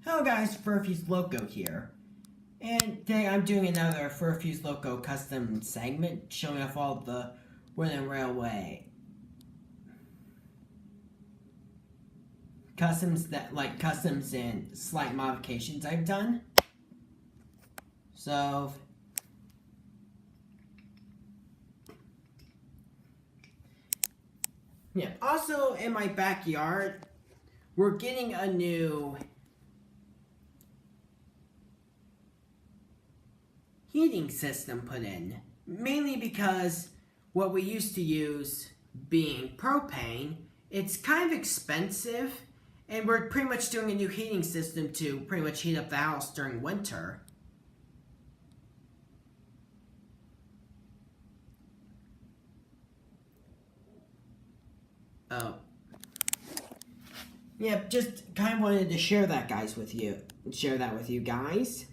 Hello guys, Furfuse Loco here. And today I'm doing another Furfuse Loco custom segment showing off all the Wooden Railway customs and slight modifications I've done. So yeah, also in my backyard we're getting a new heating system put in, mainly because what we used to use being propane, it's kind of expensive, and we're pretty much doing a new heating system to pretty much heat up the house during winter. Oh. Yeah, just kind of wanted to share that with you guys.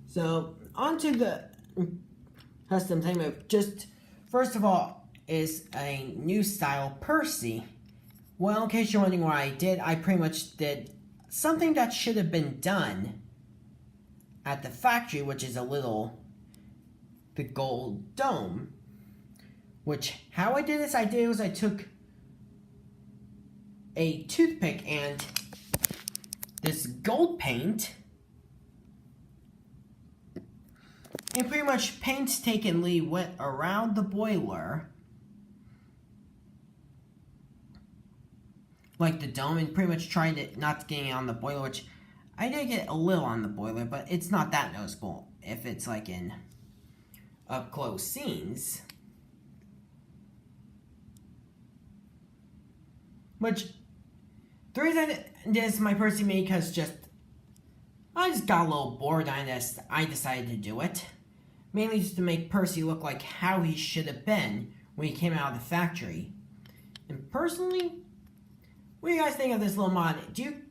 So, on to the custom segment. Just, first of all, is a new style Percy. Well, in case you're wondering what I did, I pretty much did something that should have been done at the factory, which is the gold dome. How I did this, I took a toothpick and this gold paint, and pretty much painstakingly went around the boiler, like the dome, and pretty much tried to not getting it on the boiler, which I did get a little on the boiler, but it's not that noticeable if it's like in up close scenes. Which, the reason this my Percy made, because I just got a little bored on this, I decided to do it. Mainly just to make Percy look like how he should have been when he came out of the factory. And personally, what do you guys think of this little mod? Do you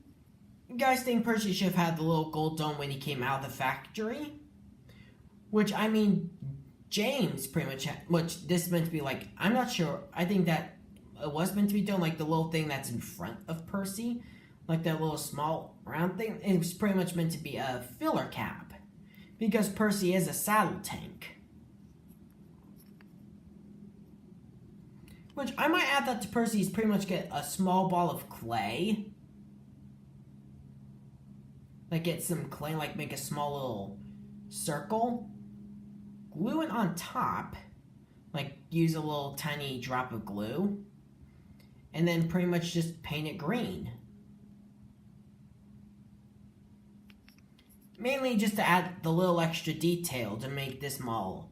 guys think Percy should have had the little gold dome when he came out of the factory? Which, I mean, James pretty much had, which this is meant to be like, I'm not sure, I think that it was meant to be done like the little thing that's in front of Percy, like that little small round thing. It was pretty much meant to be a filler cap, because Percy is a saddle tank. Which, I might add that to Percy's pretty much get a small ball of clay. Like get some clay, like make a small little circle. Glue it on top. Like use a little tiny drop of glue. And then pretty much just paint it green. Mainly just to add the little extra detail to make this mall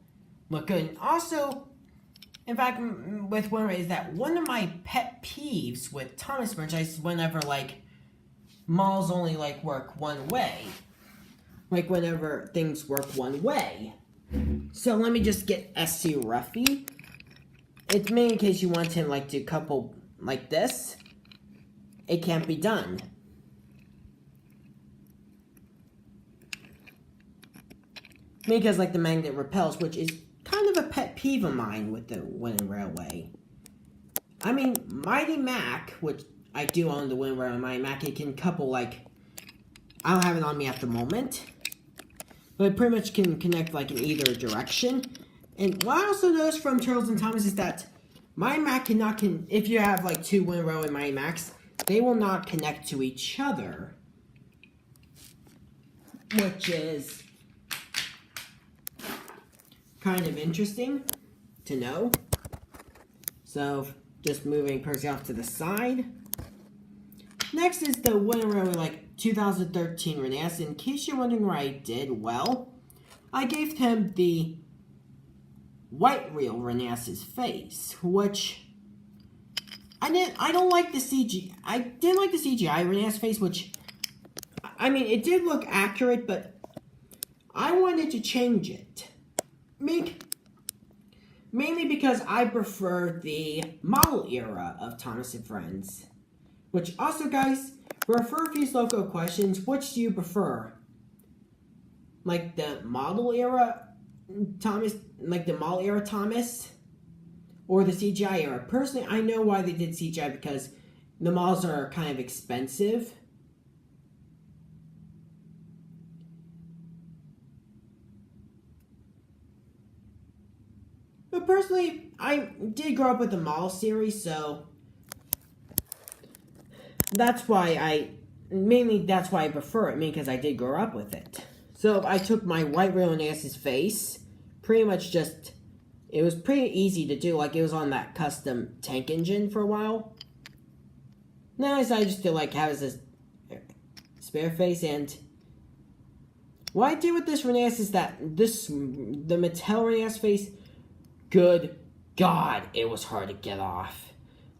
look good. And also, in fact, with one way is that one of my pet peeves with Thomas franchise is whenever like malls only like work one way. Like whenever things work one way. So let me just get SC Ruffy. It's mainly in case you want him like to couple like this. It can't be done. Because like the magnet repels, which is kind of a pet peeve of mine with the Wooden Railway. I mean, Mighty Mac, which I do own the Wooden Railway Mighty Mac, it can couple like, I don't have it on me at the moment, but it pretty much can connect like in either direction. And what I also noticed from Turtles and Thomas is that Mighty Mac if you have like two Wooden Railway Mighty Macs, they will not connect to each other, which is kind of interesting to know. So, just moving Percy off to the side. Next is the Wooden Railway like 2013 Renas. In case you're wondering what I did, well, I gave him the white reel Renas's face, which I don't like the CG. I didn't like the CGI Renas face, which I mean it did look accurate, but I wanted to change it. Mainly because I prefer the model era of Thomas and Friends. Which also, guys, for Furfuse Loco questions, which do you prefer? Like the model era Thomas, like the model era Thomas, or the CGI era? Personally, I know why they did CGI, because the models are kind of expensive. personally, I did grow up with the model series, so that's why I prefer it, because I did grow up with it. So I took my white Rheonass's face, pretty much just, it was pretty easy to do, like it was on that custom tank engine for a while. Then I decided just to like have this spare face, and what I did with this Rheonass is that the Mattel Rheonass face, good God, it was hard to get off.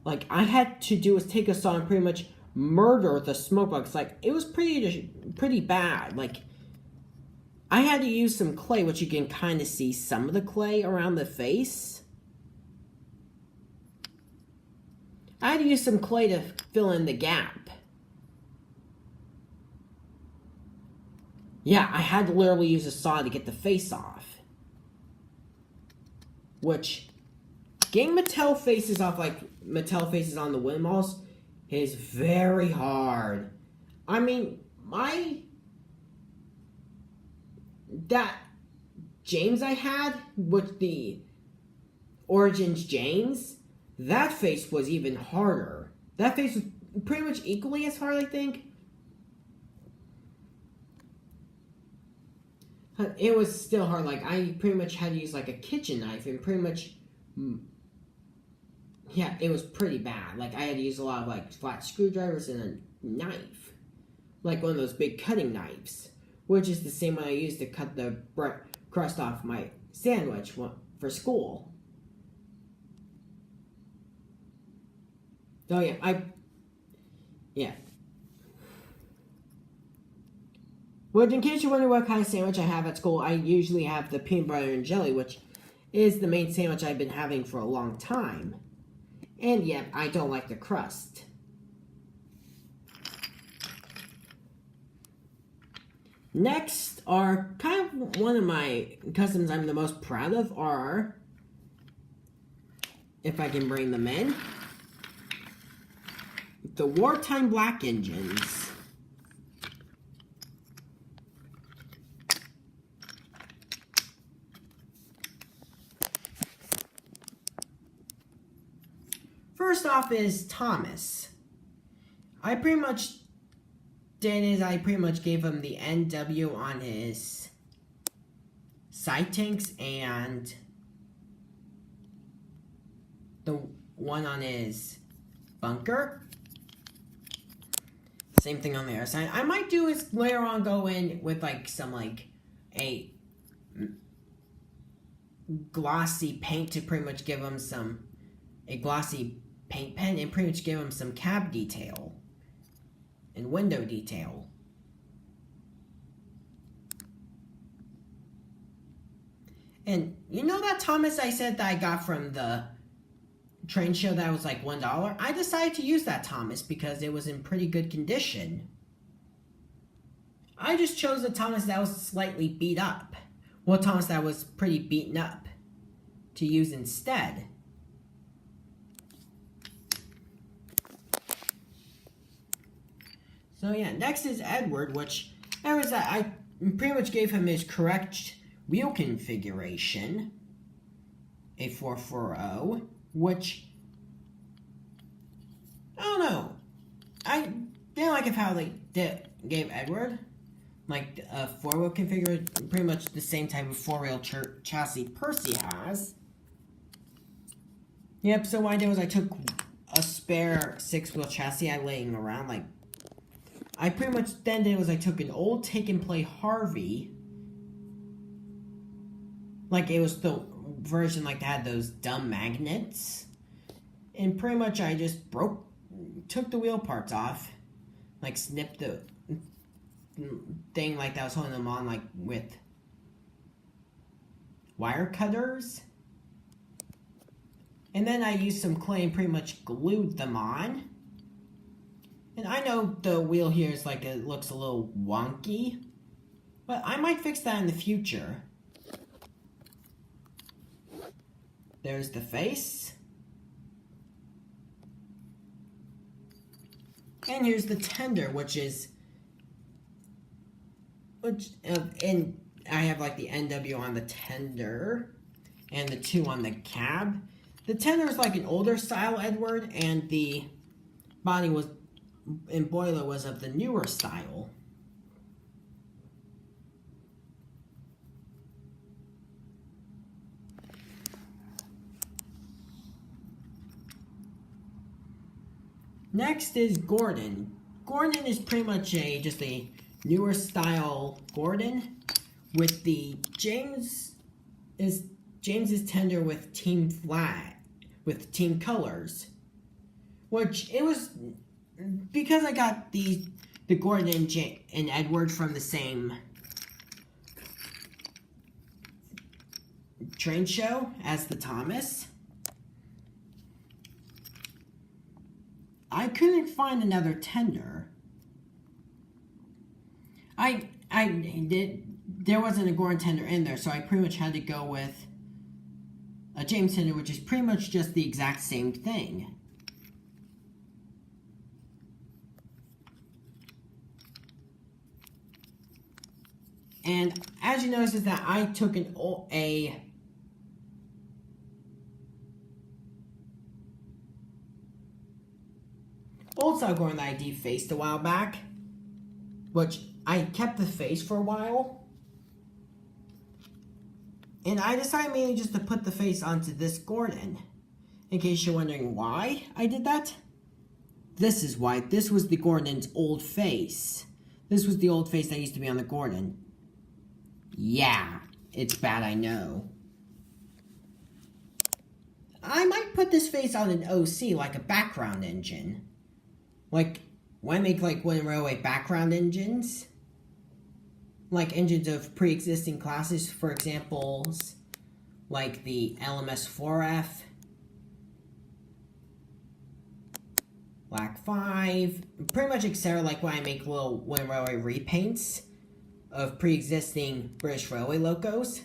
Like, I had to do was take a saw and pretty much murder the smoke bugs. Like, it was pretty bad. Like, I had to use some clay, which you can kind of see some of the clay around the face. I had to use some clay to fill in the gap. Yeah, I had to literally use a saw to get the face off. Which, getting Mattel faces off, like Mattel faces on the windmills, is very hard. I mean, that James I had with the Origins James, that face was even harder. That face was pretty much equally as hard, I think. It was still hard. Like, I pretty much had to use like a kitchen knife, and pretty much, yeah, it was pretty bad. Like, I had to use a lot of like flat screwdrivers and a knife, like one of those big cutting knives, which is the same one I used to cut the crust off my sandwich for school. Oh yeah, Well, in case you wonder what kind of sandwich I have at school, I usually have the peanut butter and jelly, which is the main sandwich I've been having for a long time. And yet, I don't like the crust. Next are kind of one of my customs I'm the most proud of are, if I can bring them in, the wartime black engines. First off is Thomas. I pretty much gave him the NW on his side tanks and the one on his bunker. Same thing on the other side. I might do is later on go in with like some like a glossy paint to pretty much give him a glossy paint pen and pretty much give him some cab detail and window detail. And you know that Thomas I said that I got from the train show that was like $1? I decided to use that Thomas because it was in pretty good condition. I just chose the Thomas that was slightly beat up. Well, Thomas that was pretty beaten up to use instead. So yeah, next is Edward, which I pretty much gave him his correct wheel configuration, a 440, which, I don't know, I didn't like how they gave Edward, like a 4-wheel configuration, pretty much the same type of 4-wheel chassis Percy has. Yep, so what I did was I took a spare 6-wheel chassis I laying around, like, I pretty much then did was I took an old Take and Play Harvey, like it was the version like that had those dumb magnets, and pretty much I just took the wheel parts off, like snipped the thing like that was holding them on like with wire cutters, and then I used some clay and pretty much glued them on. And I know the wheel here is like, it looks a little wonky, but I might fix that in the future. There's the face. And here's the tender, and I have like the NW on the tender. and the two on the cab. The tender is like an older style Edward, and the body was and boiler was of the newer style. Next is Gordon. Gordon is pretty much just a newer style Gordon with the James's tender with team flag with team colors, which it was because I got the Gordon and Edward from the same train show as the Thomas. I couldn't find another tender. There wasn't a Gordon tender in there, so I pretty much had to go with a James tender, which is pretty much just the exact same thing. And as you notice is that I took a old style Gordon that I defaced a while back, which I kept the face for a while, and I decided mainly just to put the face onto this Gordon. In case you're wondering why I did that, this is why. This was the Gordon's old face. This was the old face that used to be on the Gordon. Yeah, it's bad, I know. I might put this face on an OC, like a background engine. Like, when I make, like, Wooden Railway background engines, like engines of pre-existing classes, for examples, like the LMS4F, Black 5, pretty much etc. like when I make little Wooden Railway repaints of pre-existing British Railway locos.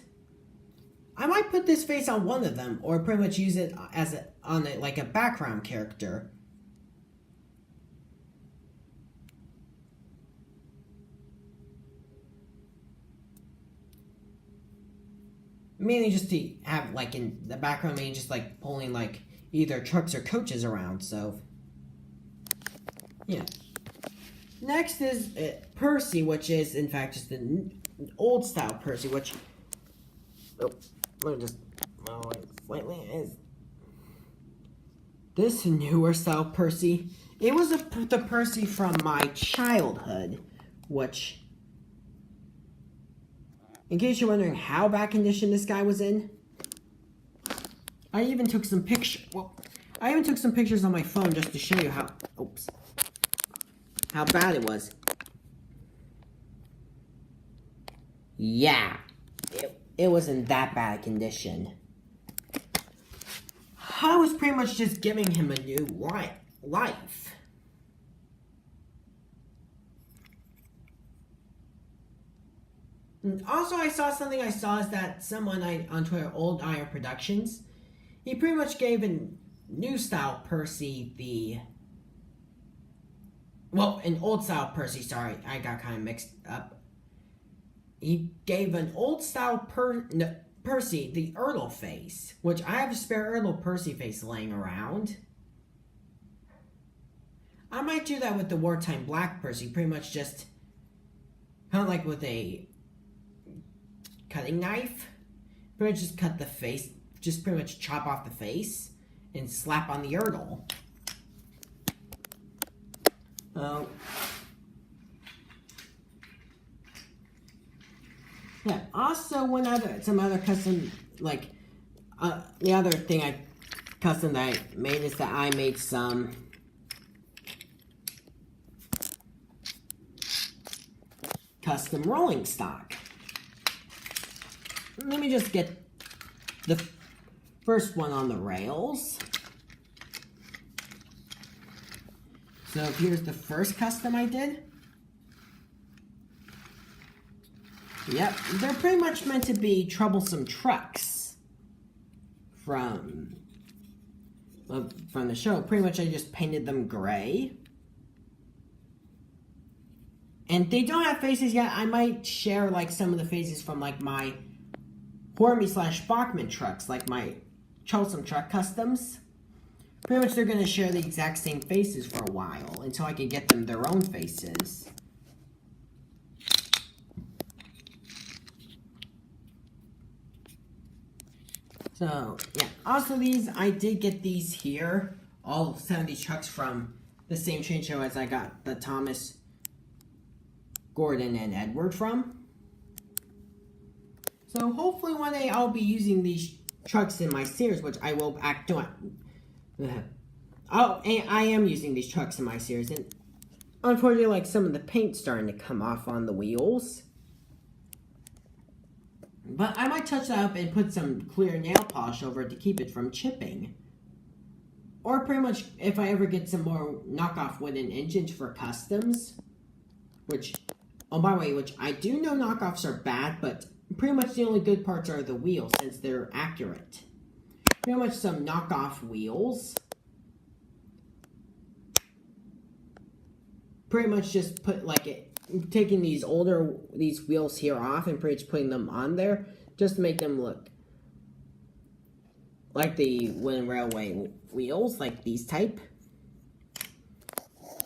I might put this face on one of them, or pretty much use it as like a background character. Mainly just to have, like, in the background, mainly just, like, pulling, like, either trucks or coaches around, so. Yeah. Next is Percy, which is, in fact, just an old style Percy, which. Oh, let me just. Oh, slightly is. This newer style Percy. It was the Percy from my childhood, which. In case you're wondering how bad condition this guy was in, I even took some pictures. Well, I even took some pictures on my phone just to show you how bad it was. Yeah, it was in that bad condition. I was pretty much just giving him a new life. And also, I saw is that someone on Twitter, Old Iron Productions, he pretty much gave a new style Percy an old style Percy, sorry, I got kind of mixed up. He gave an old style Percy the Ertl face, which I have a spare Ertl Percy face laying around. I might do that with the Wartime Black Percy, pretty much just kind of like with a cutting knife. Pretty much just cut the face, just pretty much chop off the face and slap on the Ertl. Yeah, also some other custom, like, the other thing custom that I made is that I made some custom rolling stock. Let me just get the first one on the rails. So here's the first custom I did. Yep, they're pretty much meant to be troublesome trucks from the show. Pretty much I just painted them gray. And they don't have faces yet. I might share like some of the faces from like my Hormy/Bachmann trucks, like my Charleston Truck Customs. Pretty much they're going to share the exact same faces for a while until I can get them their own faces. So, yeah. Also, I did get these here. All 7 of these trucks from the same train show as I got the Thomas, Gordon, and Edward from. So, hopefully one day I'll be using these trucks in my series, which I will act on. Oh, and I am using these trucks in my series, and unfortunately, like, some of the paint's starting to come off on the wheels. But I might touch that up and put some clear nail polish over it to keep it from chipping. Or pretty much, if I ever get some more knockoff wooden engines for customs, which, oh, by the way, which I do know knockoffs are bad, but pretty much the only good parts are the wheels, since they're accurate. Pretty much some knockoff wheels. Pretty much just put, like, taking these wheels here off and pretty much putting them on there, just to make them look like the wooden railway wheels, like these type.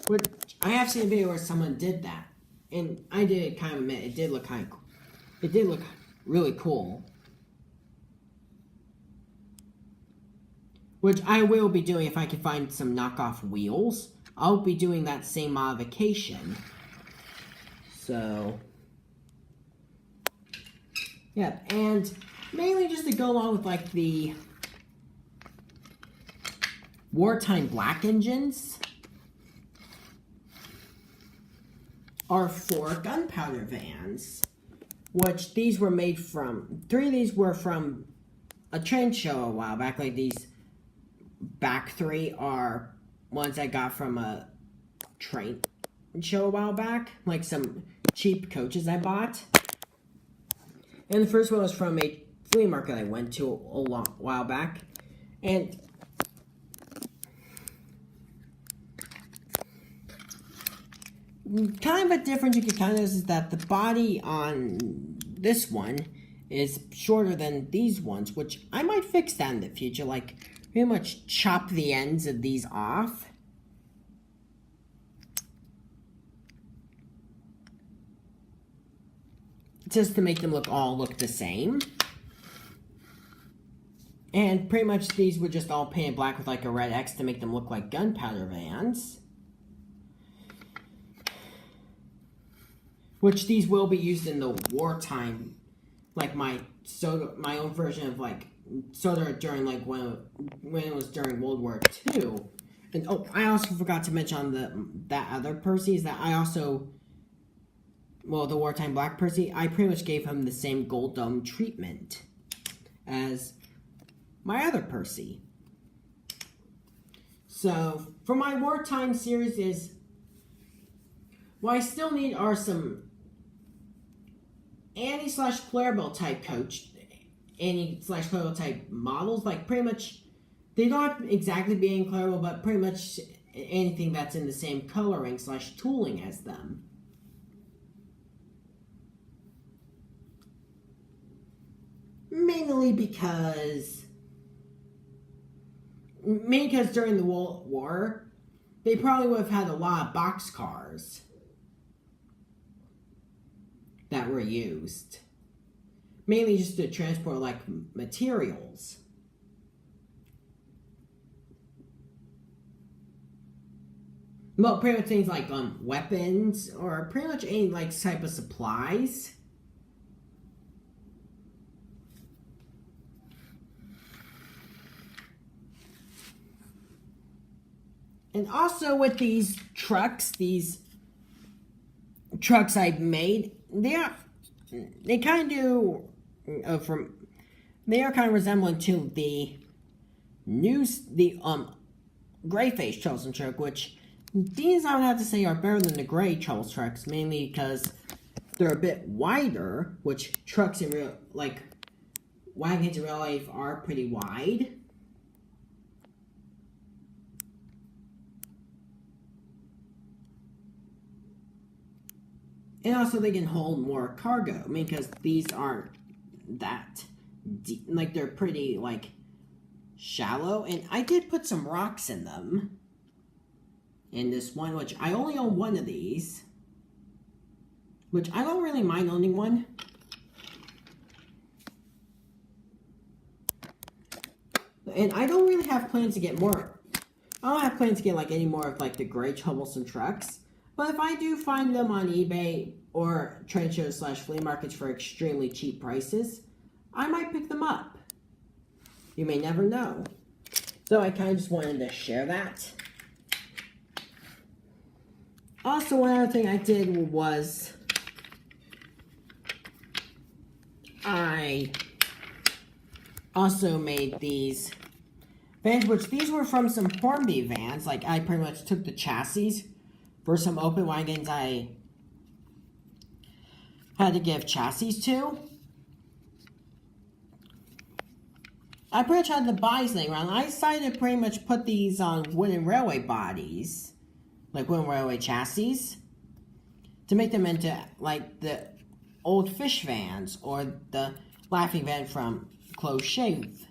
Which, I have seen a video where someone did that, and I did kind of admit, it did look kind of cool. It did look really cool. Which I will be doing if I can find some knockoff wheels. I'll be doing that same modification. So, yeah, and mainly just to go along with, like, the wartime black engines are 4 gunpowder vans, which these were made from, 3 of these were from a train show a while back. Like, these back 3 are ones I got from a train show a while back, like some cheap coaches I bought. And the first one was from a flea market I went to a while back. And kind of a difference you can kind of notice is that the body on this one is shorter than these ones, which I might fix that in the future, like pretty much chop the ends of these off. Just to make them all look the same. And pretty much these were just all painted black with like a red X to make them look like gunpowder vans. Which these will be used in the wartime, like my own version of like soda during like when it was during World War II. And oh, I also forgot to mention on that other Percy is that I also, well, the wartime black Percy, I pretty much gave him the same gold dome treatment as my other Percy. So for my wartime series is, what I still need are some Annie/Clarabelle type coach, Annie/Clarabelle type models. Like pretty much, they don't have to exactly be Annie Clarabelle, but pretty much anything that's in the same coloring/tooling as them. Mainly because during the World War, they probably would have had a lot of boxcars that were used. Mainly just to transport, like, materials. Well, pretty much things like, weapons, or pretty much any, like, type of supplies. And also with these trucks I've made, they are kind of resembling to the gray face Charleston truck, which these I would have to say are better than the gray Charles trucks, mainly because they're a bit wider, which trucks in real, like wagons in real life are pretty wide. And also they can hold more cargo. I mean, because these aren't that deep, like they're pretty like shallow, and I did put some rocks in them. In this one, which I only own one of these, which I don't really mind owning one. And I don't really have plans to get more. I don't have plans to get like any more of like the gray troublesome trucks. But if I do find them on eBay or trade shows / flea markets for extremely cheap prices, I might pick them up. You may never know. So I kind of just wanted to share that. Also, one other thing I did was I also made these vans, which these were from some Hornby vans. Like, I pretty much took the chassis for some open wagons I had to give chassis to. I pretty much had the bodies laying around. I decided to pretty much put these on wooden railway bodies, like wooden railway chassis, to make them into like the old fish vans or the laughing van from Close Shave.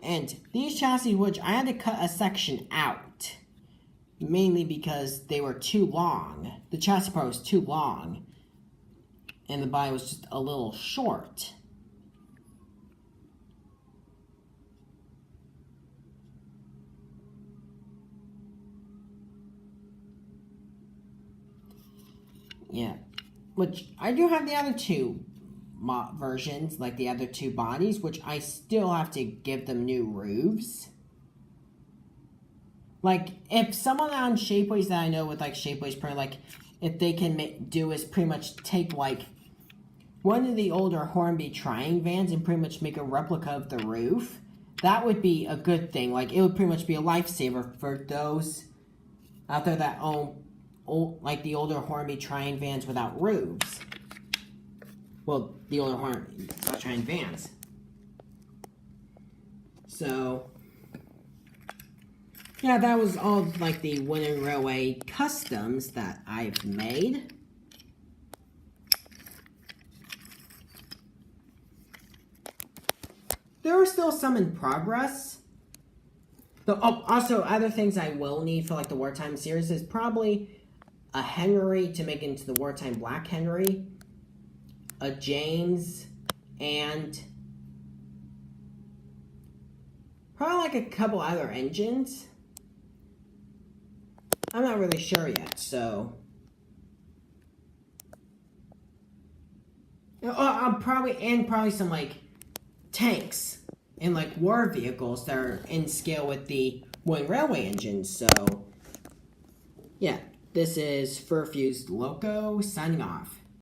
And these chassis, which I had to cut a section out, mainly because they were too long. The chassis part was too long, and the body was just a little short. Yeah, which I do have the other two versions, like the other two bodies, which I still have to give them new roofs. Like, if someone on Shapeways that I know with like Shapeways, like, if they can do is pretty much take like one of the older Hornby Trying vans and pretty much make a replica of the roof, that would be a good thing. Like, it would pretty much be a lifesaver for those out there that own like the older Hornby Trying vans without roofs. Well, the older Hornby Trying vans. So, yeah, that was all like the wooden railway customs that I've made. There are still some in progress. Also, other things I will need for like the wartime series is probably a Henry to make into the wartime Black Henry, a James, and probably like a couple other engines. I'm not really sure yet, so probably some like tanks and like war vehicles that are in scale with the wooden railway engines. So yeah, this is Furfused Loco signing off.